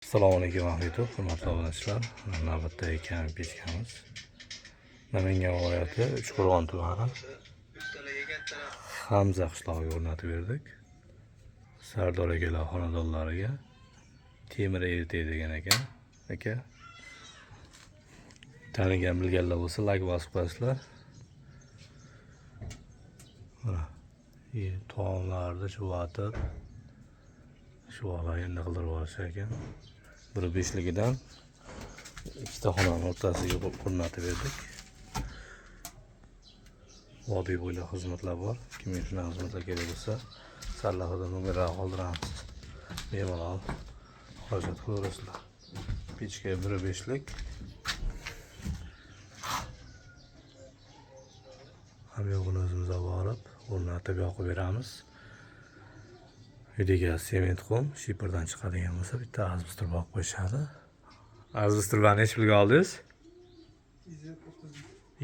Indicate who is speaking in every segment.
Speaker 1: Assalomu alaykum rahmatli hurmatli obunachilar. Navbatdagi kamp pechkamiz. Namangan viloyati Uchqo'rg'on tumani Hamza qishlog'iga o'rnatib berdik. Sardor akalar xonadonlariga temir eritay degan ekan. Aka tanigan bilganlar bo'lsa like bosib qo'yasizlar. Mana to'g'onlarni chuvatib shuvalar endi qildirib olishar ekan. Biri beshligidan ikkita xonani o'rtasiga o'rnatib berdik. Vodiy bo'ylab xizmatlar bor. Kimga shunaqa xizmatlar kerak bo'lsa, sarlavhada nomerlar qoldiramiz. Bemalol hojat qilaverasizlar. Pechka biri beshlik. Ham yo'g'ini o'zimiz borib, o'rnatib yoqib beramiz. Videoga sement qum, shipirdan chiqadigan bo'lsa, bitta azbestor boqib qo'yishadi. Azbestorlarni necha pulga oldingiz?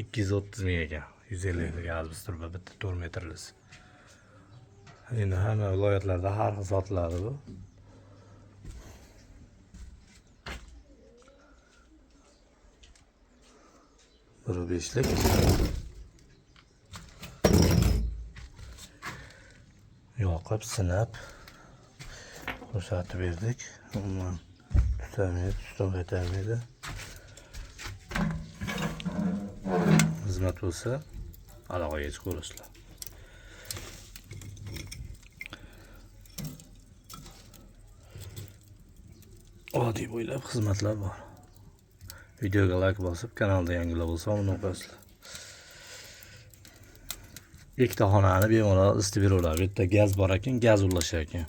Speaker 1: 230 ming ekan. 150 ming azbestor bitta 4 metrlis. Endi hamma viloyatlarda har xil sotiladi bu. Biri beshlik. Yoqib, sinab ko'rsatib berdik. Umuman tutamaydi, tutib qaytarmaydi. Xizmat bo'lsa, aloqaga chiqaverasizlar. Vodiy bo'ylab xizmatlar bor. Videoga like bosib, kanalda yangilar bo'lsa, uni o'qasizlar. Ikkita xonani bemalol isitib beraveradi. Bitta gaz bor ekan, gaz ulashar ekan.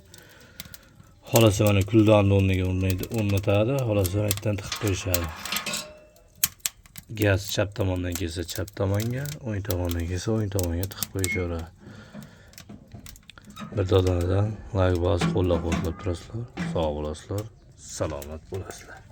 Speaker 1: Xolasa mana kuldonni o'rniga o'rnatadi, xolasa aytdan tiqib qo'yishadi. Gaz chap tomondan kelsa chap tomonga, o'ng tomondan kelsa o'ng tomonga tiqib qo'yishaveradi. Bir dodadan like bosib qo'llab-quvvatlab turasizlar. Sog' bo'lasizlar, salomat bo'lasizlar.